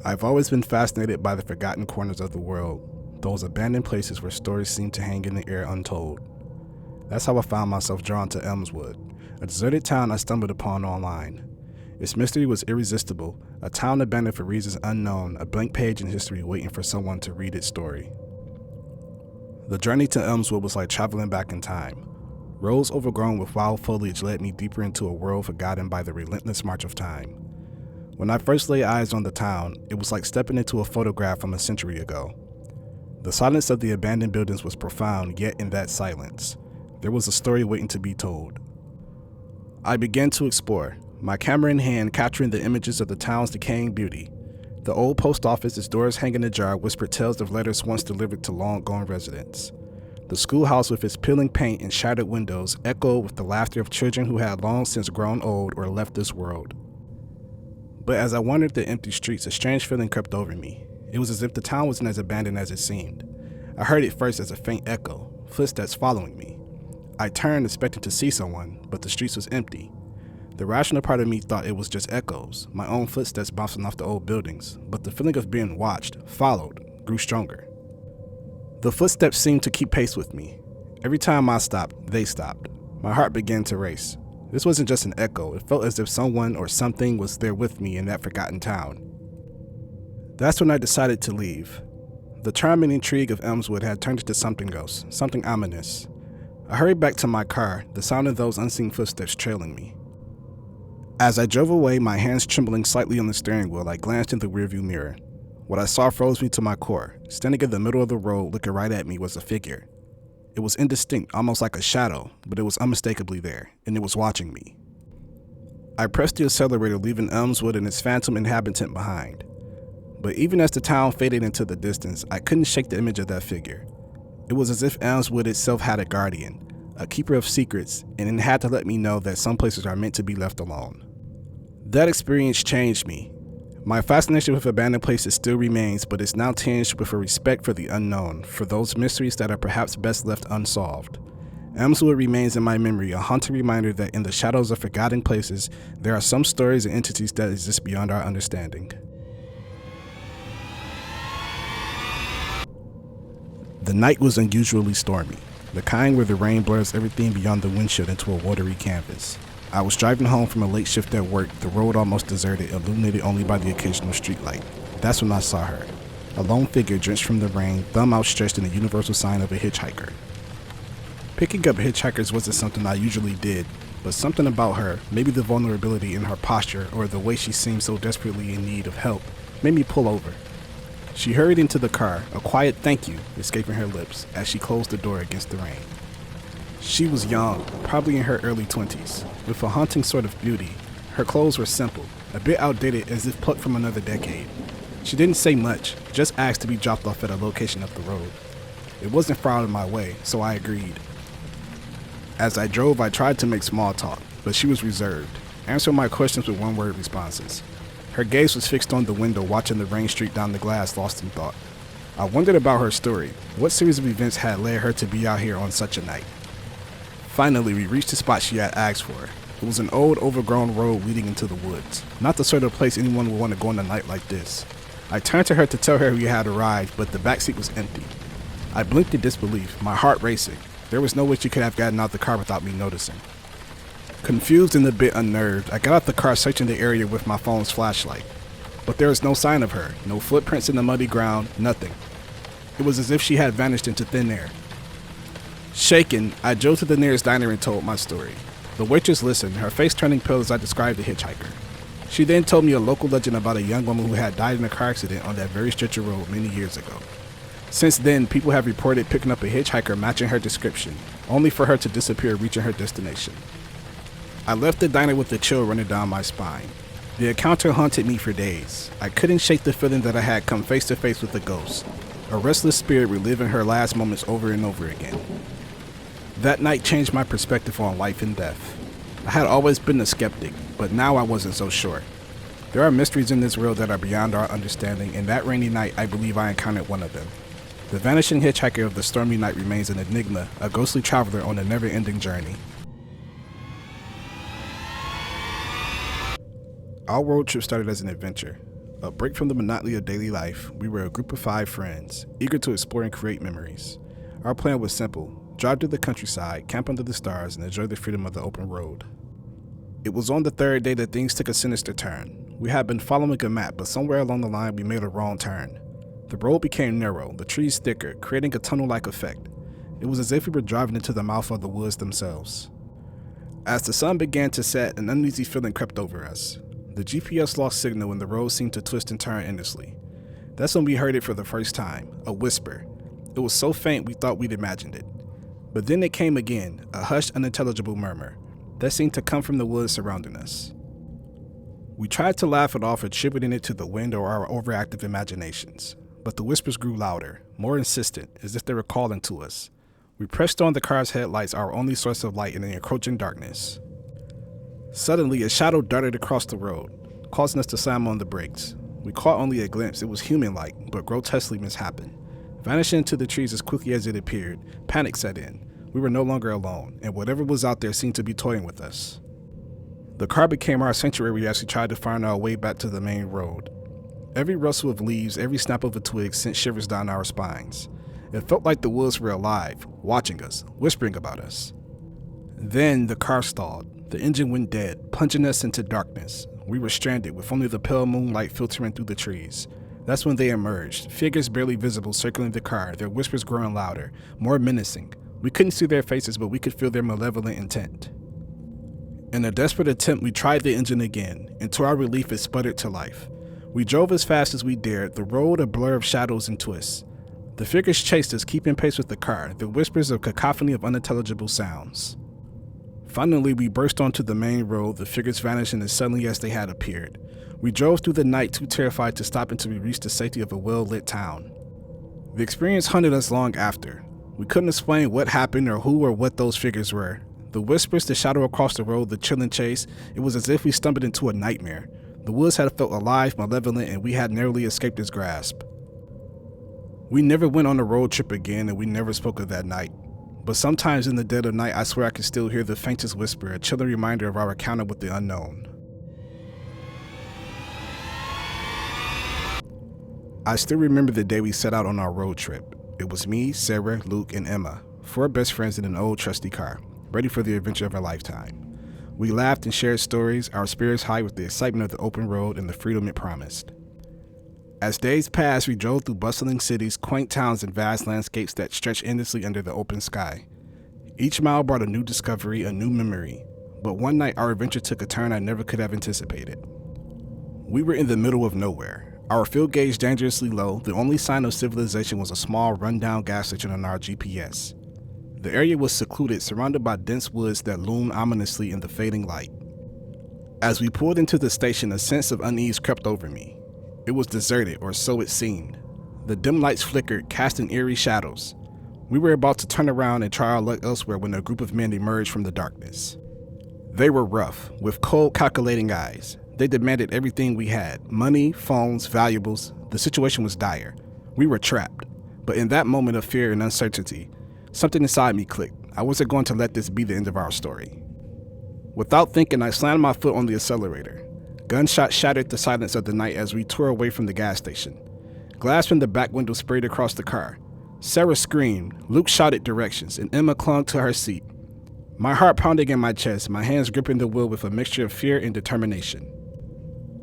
I've always been fascinated by the forgotten corners of the world, those abandoned places where stories seem to hang in the air untold. That's how I found myself drawn to Elmswood, a deserted town I stumbled upon online. Its mystery was irresistible, a town abandoned for reasons unknown, a blank page in history waiting for someone to read its story. The journey to Elmswood was like traveling back in time. Roads overgrown with wild foliage led me deeper into a world forgotten by the relentless march of time. When I first laid eyes on the town, it was like stepping into a photograph from a century ago. The silence of the abandoned buildings was profound, yet in that silence, there was a story waiting to be told. I began to explore, my camera in hand capturing the images of the town's decaying beauty. The old post office, its doors hanging ajar, whispered tales of letters once delivered to long-gone residents. The schoolhouse with its peeling paint and shattered windows echoed with the laughter of children who had long since grown old or left this world. But as I wandered the empty streets, a strange feeling crept over me. It was as if the town wasn't as abandoned as it seemed. I heard it first as a faint echo, footsteps following me. I turned, expecting to see someone, but the streets was empty. The rational part of me thought it was just echoes, my own footsteps bouncing off the old buildings, but the feeling of being watched, followed, grew stronger. The footsteps seemed to keep pace with me. Every time I stopped, they stopped. My heart began to race. This wasn't just an echo, it felt as if someone or something was there with me in that forgotten town. That's when I decided to leave. The charm and intrigue of Elmswood had turned into something else, something ominous. I hurried back to my car, the sound of those unseen footsteps trailing me. As I drove away, my hands trembling slightly on the steering wheel, I glanced in the rearview mirror. What I saw froze me to my core. Standing in the middle of the road, looking right at me, was a figure. It was indistinct, almost like a shadow, but it was unmistakably there, and it was watching me. I pressed the accelerator, leaving Elmswood and its phantom inhabitant behind. But even as the town faded into the distance, I couldn't shake the image of that figure. It was as if Elmswood itself had a guardian, a keeper of secrets, and it had to let me know that some places are meant to be left alone. That experience changed me. My fascination with abandoned places still remains, but it's now tinged with a respect for the unknown, for those mysteries that are perhaps best left unsolved. Elmswood remains in my memory, a haunting reminder that in the shadows of forgotten places, there are some stories and entities that exist beyond our understanding. The night was unusually stormy, the kind where the rain blurs everything beyond the windshield into a watery canvas. I was driving home from a late shift at work, the road almost deserted, illuminated only by the occasional streetlight. That's when I saw her. A lone figure drenched from the rain, thumb outstretched in the universal sign of a hitchhiker. Picking up hitchhikers wasn't something I usually did, but something about her, maybe the vulnerability in her posture or the way she seemed so desperately in need of help, made me pull over. She hurried into the car, a quiet thank you escaping her lips as she closed the door against the rain. She was young, probably in her early 20s, with a haunting sort of beauty. Her clothes were simple, a bit outdated as if plucked from another decade. She didn't say much, just asked to be dropped off at a location up the road. It wasn't far out of my way, so I agreed. As I drove, I tried to make small talk, but she was reserved, answering my questions with one-word responses. Her gaze was fixed on the window, watching the rain streak down the glass, lost in thought. I wondered about her story. What series of events had led her to be out here on such a night? Finally, we reached the spot she had asked for. It was an old, overgrown road leading into the woods. Not the sort of place anyone would want to go on a night like this. I turned to her to tell her we had arrived, but the backseat was empty. I blinked in disbelief, my heart racing. There was no way she could have gotten out the car without me noticing. Confused and a bit unnerved, I got out the car, searching the area with my phone's flashlight. But there was no sign of her, no footprints in the muddy ground, nothing. It was as if she had vanished into thin air. Shaken, I drove to the nearest diner and told my story. The waitress listened, her face turning pale as I described the hitchhiker. She then told me a local legend about a young woman who had died in a car accident on that very stretch of road many years ago. Since then, people have reported picking up a hitchhiker matching her description, only for her to disappear reaching her destination. I left the diner with a chill running down my spine. The encounter haunted me for days. I couldn't shake the feeling that I had come face to face with a ghost, a restless spirit reliving her last moments over and over again. That night changed my perspective on life and death. I had always been a skeptic, but now I wasn't so sure. There are mysteries in this world that are beyond our understanding, and that rainy night I believe I encountered one of them. The vanishing hitchhiker of the stormy night remains an enigma, a ghostly traveler on a never-ending journey. Our road trip started as an adventure. A break from the monotony of daily life, we were a group of 5 friends, eager to explore and create memories. Our plan was simple: drive to the countryside, camp under the stars, and enjoy the freedom of the open road. It was on the 3rd day that things took a sinister turn. We had been following a map, but somewhere along the line we made a wrong turn. The road became narrow, the trees thicker, creating a tunnel-like effect. It was as if we were driving into the mouth of the woods themselves. As the sun began to set, an uneasy feeling crept over us. The GPS lost signal and the road seemed to twist and turn endlessly. That's when we heard it for the first time, a whisper. It was so faint we thought we'd imagined it. But then it came again, a hushed, unintelligible murmur that seemed to come from the woods surrounding us. We tried to laugh it off, attributing it to the wind or our overactive imaginations, but the whispers grew louder, more insistent, as if they were calling to us. We pressed on the car's headlights, our only source of light in the encroaching darkness. Suddenly, a shadow darted across the road, causing us to slam on the brakes. We caught only a glimpse. It was human-like, but grotesquely misshapen. Vanishing into the trees as quickly as it appeared, panic set in. We were no longer alone, and whatever was out there seemed to be toying with us. The car became our sanctuary as we tried to find our way back to the main road. Every rustle of leaves, every snap of a twig sent shivers down our spines. It felt like the woods were alive, watching us, whispering about us. Then the car stalled. The engine went dead, plunging us into darkness. We were stranded, with only the pale moonlight filtering through the trees. That's when they emerged, figures barely visible circling the car, their whispers growing louder, more menacing. We couldn't see their faces, but we could feel their malevolent intent. In a desperate attempt, we tried the engine again, and to our relief, it sputtered to life. We drove as fast as we dared, the road a blur of shadows and twists. The figures chased us, keeping pace with the car, their whispers a cacophony of unintelligible sounds. Finally, we burst onto the main road, the figures vanishing as suddenly as they had appeared. We drove through the night, too terrified to stop until we reached the safety of a well-lit town. The experience haunted us long after. We couldn't explain what happened or who or what those figures were. The whispers, the shadow across the road, the chilling chase, it was as if we stumbled into a nightmare. The woods had felt alive, malevolent, and we had narrowly escaped its grasp. We never went on a road trip again, and we never spoke of that night. But sometimes in the dead of night, I swear I can still hear the faintest whisper, a chilling reminder of our encounter with the unknown. I still remember the day we set out on our road trip. It was me, Sarah, Luke, and Emma, 4 best friends in an old trusty car, ready for the adventure of a lifetime. We laughed and shared stories, our spirits high with the excitement of the open road and the freedom it promised. As days passed, we drove through bustling cities, quaint towns, and vast landscapes that stretched endlessly under the open sky. Each mile brought a new discovery, a new memory. But one night, our adventure took a turn I never could have anticipated. We were in the middle of nowhere. Our field gauge dangerously low, the only sign of civilization was a small, run-down gas station on our GPS. The area was secluded, surrounded by dense woods that loomed ominously in the fading light. As we pulled into the station, a sense of unease crept over me. It was deserted, or so it seemed. The dim lights flickered, casting eerie shadows. We were about to turn around and try our luck elsewhere when a group of men emerged from the darkness. They were rough, with cold, calculating eyes. They demanded everything we had: money, phones, valuables. The situation was dire. We were trapped. But in that moment of fear and uncertainty, something inside me clicked. I wasn't going to let this be the end of our story. Without thinking, I slammed my foot on the accelerator. Gunshots shattered the silence of the night as we tore away from the gas station. Glass from the back window sprayed across the car. Sarah screamed, Luke shouted directions, and Emma clung to her seat. My heart pounding in my chest, my hands gripping the wheel with a mixture of fear and determination.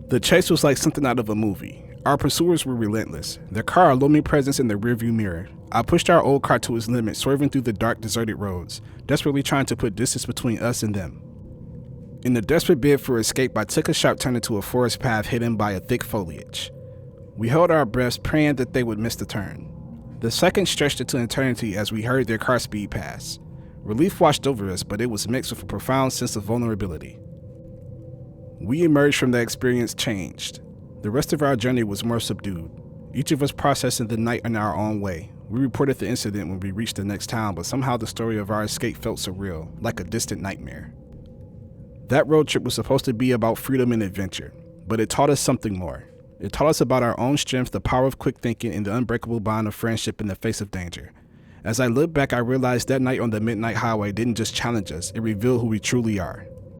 The chase was like something out of a movie. Our pursuers were relentless, their car a looming presence in the rearview mirror. I pushed our old car to its limit, swerving through the dark, deserted roads, desperately trying to put distance between us and them. In the desperate bid for escape, I took a sharp turn into a forest path hidden by a thick foliage. We held our breaths, praying that they would miss the turn. The seconds stretched into eternity as we heard their car speed past. Relief washed over us, but it was mixed with a profound sense of vulnerability. We emerged from that experience changed. The rest of our journey was more subdued, each of us processing the night in our own way. We reported the incident when we reached the next town, but somehow the story of our escape felt surreal, like a distant nightmare. That road trip was supposed to be about freedom and adventure, but it taught us something more. It taught us about our own strength, the power of quick thinking, and the unbreakable bond of friendship in the face of danger. As I look back, I realized that night on the midnight highway didn't just challenge us, it revealed who we truly are.